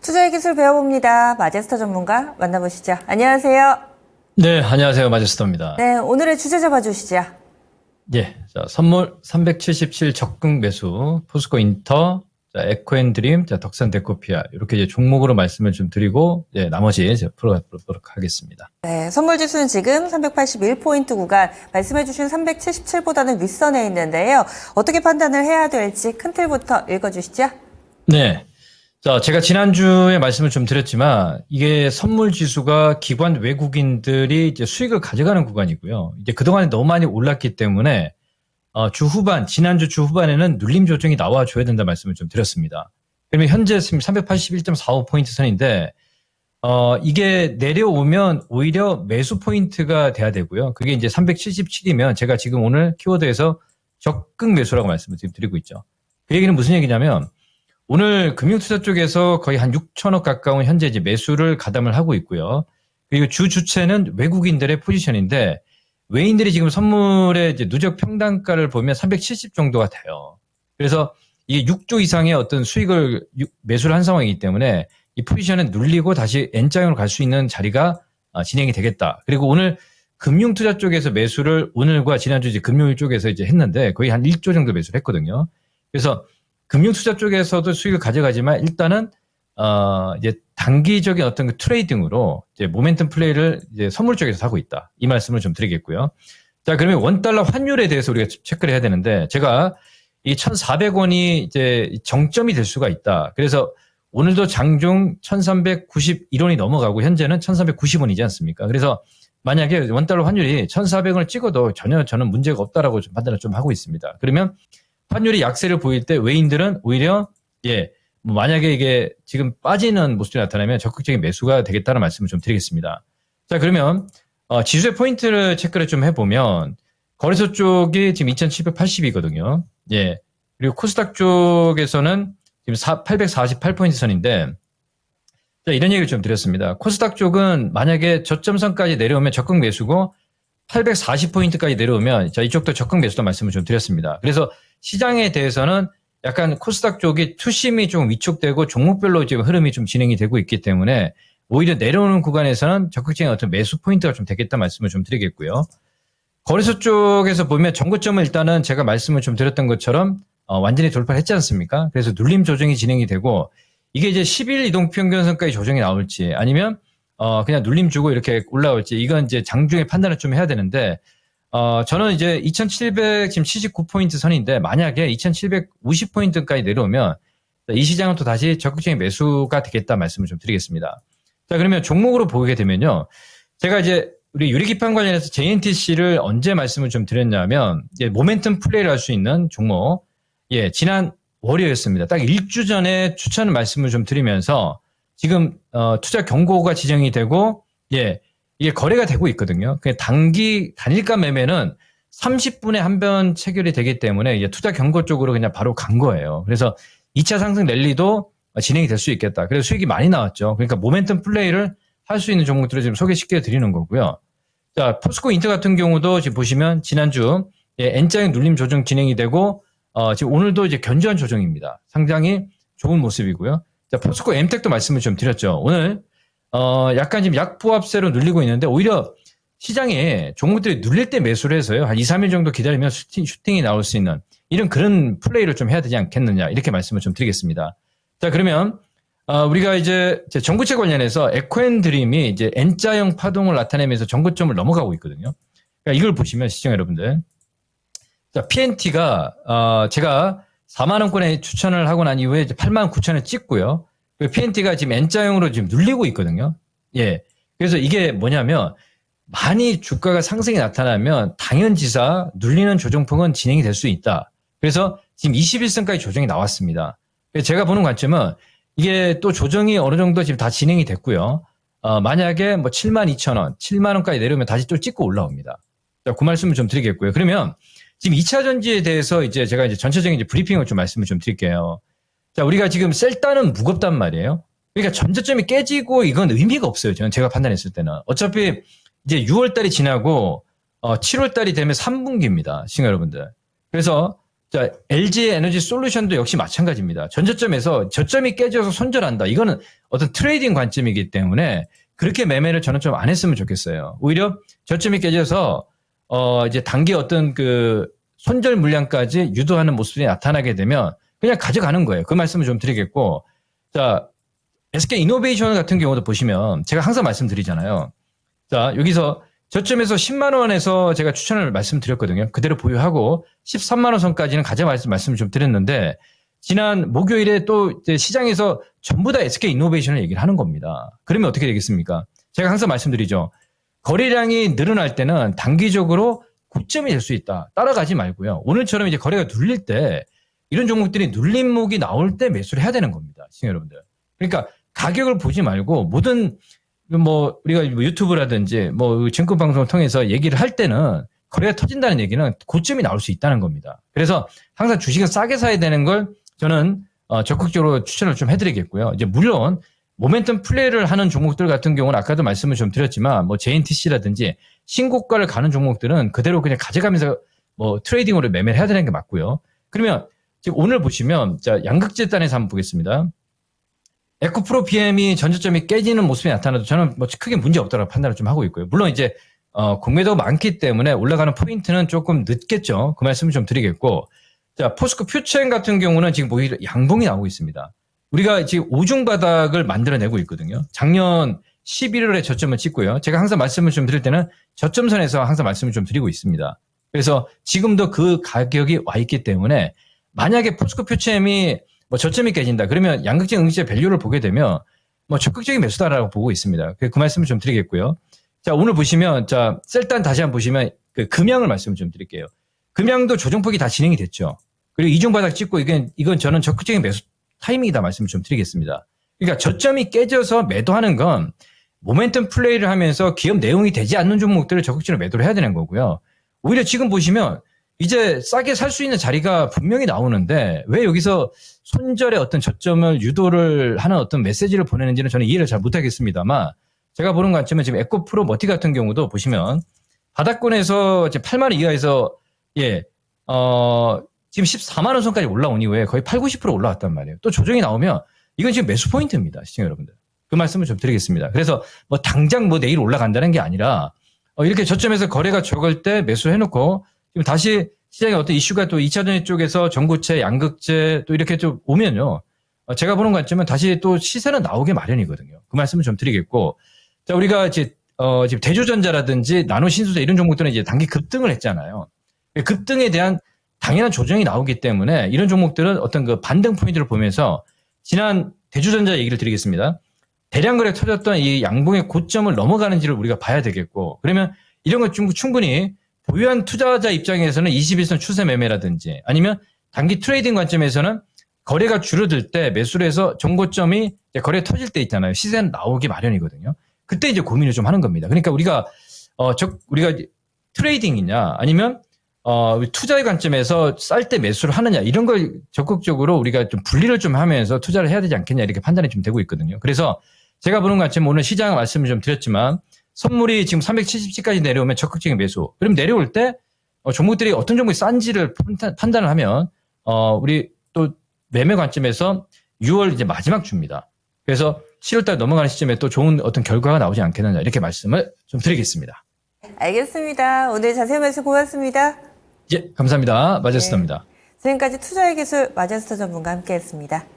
투자의 기술 배워봅니다. 마제스터 전문가 만나보시죠. 안녕하세요. 네, 안녕하세요. 마제스터입니다. 네, 오늘의 주제 잡아주시죠. 예, 자, 선물 377 적극 매수, 포스코 인터, 자, 에코앤드림, 자, 덕산데코피아 이렇게 이제 종목으로 말씀을 좀 드리고, 예, 나머지 이제 풀어보도록 하겠습니다. 네, 선물 지수는 지금 381포인트 구간, 말씀해주신 377보다는 윗선에 있는데요. 어떻게 판단을 해야 될지 큰 틀부터 읽어주시죠. 네. 자, 제가 지난주에 말씀을 좀 드렸지만, 이게 선물 지수가 기관 외국인들이 이제 수익을 가져가는 구간이고요. 이제 그동안에 너무 많이 올랐기 때문에, 지난주 주 후반에는 눌림 조정이 나와줘야 된다 말씀을 좀 드렸습니다. 그러면 현재 지금 381.45포인트 선인데, 이게 내려오면 오히려 매수 포인트가 돼야 되고요. 그게 이제 377이면 제가 지금 오늘 키워드에서 적극 매수라고 말씀을 지금 드리고 있죠. 그 얘기는 무슨 얘기냐면, 오늘 금융투자 쪽에서 거의 한 6천억 가까운 현재 이제 매수를 가담을 하고 있고요. 그리고 주 주체는 외국인들의 포지션인데 외인들이 지금 선물의 이제 누적 평단가를 보면 370 정도가 돼요. 그래서 이게 6조 이상의 어떤 수익을 매수를 한 상황이기 때문에 이 포지션은 눌리고 다시 N자형으로 갈 수 있는 자리가 진행이 되겠다. 그리고 오늘 금융투자 쪽에서 매수를 오늘과 지난주 이제 금요일 쪽에서 이제 했는데 거의 한 1조 정도 매수를 했거든요. 그래서 금융투자 쪽에서도 수익을 가져가지만 일단은 이제 단기적인 어떤 그 트레이딩으로 이제 모멘텀 플레이를 이제 선물 쪽에서 하고 있다. 이 말씀을 좀 드리겠고요. 자, 그러면 원달러 환율에 대해서 우리가 체크를 해야 되는데 제가 이 1,400원이 이제 정점이 될 수가 있다. 그래서 오늘도 장중 1,391원이 넘어가고 현재는 1,390원이지 않습니까? 그래서 만약에 원달러 환율이 1,400원을 찍어도 전혀 저는 문제가 없다라고 좀 판단을 좀 하고 있습니다. 그러면 환율이 약세를 보일 때 외인들은 오히려 뭐 만약에 이게 지금 빠지는 모습이 나타나면 적극적인 매수가 되겠다는 말씀을 좀 드리겠습니다. 자, 그러면 지수의 포인트를 체크를 좀 해보면 거래소 쪽이 지금 2,780이거든요. 예. 그리고 코스닥 쪽에서는 지금 848포인트 선인데 자, 이런 얘기를 좀 드렸습니다. 코스닥 쪽은 만약에 저점선까지 내려오면 적극 매수고 840포인트까지 내려오면 자, 이쪽도 적극 매수다 말씀을 좀 드렸습니다. 그래서 시장에 대해서는 약간 코스닥 쪽이 투심이 좀 위축되고 종목별로 지금 흐름이 좀 진행이 되고 있기 때문에 오히려 내려오는 구간에서는 적극적인 어떤 매수 포인트가 좀 되겠다 말씀을 좀 드리겠고요. 거래소 쪽에서 보면 전고점을 일단은 제가 말씀을 좀 드렸던 것처럼 완전히 돌파를 했지 않습니까? 그래서 눌림 조정이 진행이 되고 이게 이제 10일 이동평균선까지 조정이 나올지 아니면 그냥 눌림 주고 이렇게 올라올지 이건 이제 장중에 판단을 좀 해야 되는데 저는 이제 2,779포인트 선인데 만약에 2,750포인트까지 내려오면 이 시장은 또 다시 적극적인 매수가 되겠다 말씀을 좀 드리겠습니다. 자, 그러면 종목으로 보게 되면요. 제가 이제 우리 유리기판 관련해서 JNTC를 언제 말씀을 좀 드렸냐면 이제 모멘텀 플레이를 할 수 있는 종목. 예, 지난 월요일이었습니다. 딱 1주 전에 추천 말씀을 좀 드리면서 지금 투자 경고가 지정이 되고 예. 이게 거래가 되고 있거든요. 그냥 단일가 매매는 30분에 한 번 체결이 되기 때문에 이제 투자 경고 쪽으로 그냥 바로 간 거예요. 그래서 2차 상승 랠리도 진행이 될 수 있겠다. 그래서 수익이 많이 나왔죠. 그러니까 모멘텀 플레이를 할 수 있는 종목들을 지금 소개시켜 드리는 거고요. 자, 포스코 인터 같은 경우도 지금 보시면 지난주 N자형 눌림 조정 진행이 되고 지금 오늘도 이제 견조한 조정입니다. 상당히 좋은 모습이고요. 자, 포스코 엠텍도 말씀을 좀 드렸죠. 오늘 약간 지금 약보합세로 눌리고 있는데 오히려 시장에 종목들이 눌릴 때 매수를 해서요. 한 2, 3일 정도 기다리면 슈팅이 나올 수 있는 이런 그런 플레이를 좀 해야 되지 않겠느냐 이렇게 말씀을 좀 드리겠습니다. 자, 그러면 우리가 이제 전고체 관련해서 에코앤드림이 이제 N자형 파동을 나타내면서 전고점을 넘어가고 있거든요. 그러니까 이걸 보시면 시청 여러분들. 자, PNT가 제가 4만 원권에 추천을 하고 난 이후에 8만 9천을 찍고요. 그 PNT가 지금 N자형으로 지금 눌리고 있거든요. 예. 그래서 이게 뭐냐면 많이 주가가 상승이 나타나면 당연지사 눌리는 조정폭은 진행이 될 수 있다. 그래서 지금 21선까지 조정이 나왔습니다. 그래서 제가 보는 관점은 이게 또 조정이 어느 정도 지금 다 진행이 됐고요. 만약에 뭐 7만 2천 원, 7만 원까지 내려오면 다시 또 찍고 올라옵니다. 자, 그 말씀을 좀 드리겠고요. 그러면 지금 2차 전지에 대해서 이제 제가 이제 전체적인 이제 브리핑을 좀 말씀을 좀 드릴게요. 자, 우리가 지금 셀단은 무겁단 말이에요. 그러니까 전저점이 깨지고 이건 의미가 없어요. 저는 제가 판단했을 때는. 어차피 이제 6월 달이 지나고 7월 달이 되면 3분기입니다. 시청자 여러분들. 그래서 자, LG 에너지 솔루션도 역시 마찬가지입니다. 전저점에서 저점이 깨져서 손절한다. 이거는 어떤 트레이딩 관점이기 때문에 그렇게 매매를 저는 좀 안 했으면 좋겠어요. 오히려 저점이 깨져서 이제 단기 어떤 그 손절 물량까지 유도하는 모습이 나타나게 되면 그냥 가져가는 거예요. 그 말씀을 좀 드리겠고, 자, SK 이노베이션 같은 경우도 보시면 제가 항상 말씀드리잖아요. 자, 여기서 저점에서 10만 원에서 제가 추천을 말씀드렸거든요. 그대로 보유하고 13만 원 선까지는 가져 말씀을 좀 드렸는데, 지난 목요일에 또 이제 시장에서 전부 다 SK 이노베이션을 얘기를 하는 겁니다. 그러면 어떻게 되겠습니까? 제가 항상 말씀드리죠. 거래량이 늘어날 때는 단기적으로 고점이 될 수 있다. 따라가지 말고요. 오늘처럼 이제 거래가 눌릴 때 이런 종목들이 눌림목이 나올 때 매수를 해야 되는 겁니다. 시청자 여러분들. 그러니까 가격을 보지 말고 모든 뭐 우리가 유튜브라든지 뭐 증권 방송을 통해서 얘기를 할 때는 거래가 터진다는 얘기는 고점이 나올 수 있다는 겁니다. 그래서 항상 주식은 싸게 사야 되는 걸 저는 적극적으로 추천을 좀 해드리겠고요. 이제 물론 모멘텀 플레이를 하는 종목들 같은 경우는 아까도 말씀을 좀 드렸지만 뭐 JNTC라든지 신고가를 가는 종목들은 그대로 그냥 가져가면서 뭐 트레이딩으로 매매를 해야 되는 게 맞고요. 그러면 지금 오늘 보시면 자 양극재 단에서 한번 보겠습니다. 에코프로 PM이 전저점이 깨지는 모습이 나타나도 저는 뭐 크게 문제 없다고 판단을 좀 하고 있고요. 물론 이제 공매도가 많기 때문에 올라가는 포인트는 조금 늦겠죠. 그 말씀을 좀 드리겠고, 자 포스코 퓨처엠 같은 경우는 지금 오히려 양봉이 나오고 있습니다. 우리가 지금 오중 바닥을 만들어내고 있거든요. 작년 11월에 저점을 찍고요. 제가 항상 말씀을 좀 드릴 때는 저점선에서 항상 말씀을 좀 드리고 있습니다. 그래서 지금도 그 가격이 와 있기 때문에 만약에 포스코 퓨처엠이 뭐 저점이 깨진다. 그러면 양극재, 음극재 밸류를 보게 되면 뭐 적극적인 매수다라고 보고 있습니다. 그 말씀을 좀 드리겠고요. 자, 오늘 보시면 자, 셀단 다시 한번 보시면 그 금양을 말씀을 좀 드릴게요. 금양도 조정폭이 다 진행이 됐죠. 그리고 이중 바닥 찍고 이건 저는 적극적인 매수 타이밍이다 말씀을 좀 드리겠습니다. 그러니까 저점이 깨져서 매도하는 건 모멘텀 플레이를 하면서 기업 내용이 되지 않는 종목들을 적극적으로 매도를 해야 되는 거고요. 오히려 지금 보시면 이제 싸게 살 수 있는 자리가 분명히 나오는데 왜 여기서 손절의 어떤 저점을 유도를 하는 어떤 메시지를 보내는지는 저는 이해를 잘 못하겠습니다만, 제가 보는 관점은 지금 에코프로 머티 같은 경우도 보시면 바닥권에서 이제 8만 원 이하에서 지금 14만 원 선까지 올라온 이후에 거의 8, 90% 올라왔단 말이에요. 또 조정이 나오면 이건 지금 매수 포인트입니다. 시청자 여러분들. 그 말씀을 좀 드리겠습니다. 그래서 뭐 당장 뭐 내일 올라간다는 게 아니라 이렇게 저점에서 거래가 적을 때 매수해놓고 지금 다시 시장에 어떤 이슈가 또 2차전지 쪽에서 전고체, 양극재 또 이렇게 좀 오면요. 제가 보는 관점은 다시 또 시세는 나오게 마련이거든요. 그 말씀을 좀 드리겠고. 자, 우리가 이제, 지금 대조전자라든지 나노신소재 이런 종목들은 이제 단기 급등을 했잖아요. 급등에 대한 당연한 조정이 나오기 때문에 이런 종목들은 어떤 그 반등 포인트를 보면서 지난 대주전자 얘기를 드리겠습니다. 대량 거래 터졌던 이 양봉의 고점을 넘어가는지를 우리가 봐야 되겠고, 그러면 이런 것 충분히 보유한 투자자 입장에서는 21선 추세 매매라든지 아니면 단기 트레이딩 관점에서는 거래가 줄어들 때 매수를 해서 정고점이 거래 터질 때 있잖아요. 시세는 나오기 마련이거든요. 그때 이제 고민을 좀 하는 겁니다. 그러니까 우리가 트레이딩이냐 아니면 투자의 관점에서 쌀 때 매수를 하느냐 이런 걸 적극적으로 우리가 좀 분리를 좀 하면서 투자를 해야 되지 않겠냐 이렇게 판단이 좀 되고 있거든요. 그래서 제가 보는 관점 오늘 시장 말씀을 좀 드렸지만 선물이 지금 370까지 내려오면 적극적인 매수. 그럼 내려올 때 종목들이 어떤 종목이 싼지를 판단을 하면 우리 또 매매 관점에서 6월 이제 마지막 주입니다. 그래서 7월달 넘어가는 시점에 또 좋은 어떤 결과가 나오지 않겠느냐 이렇게 말씀을 좀 드리겠습니다. 알겠습니다. 오늘 자세한 말씀 고맙습니다. 예, 감사합니다. 마제스터입니다. 지금까지 투자의 기술 마제스터 전문가 함께했습니다.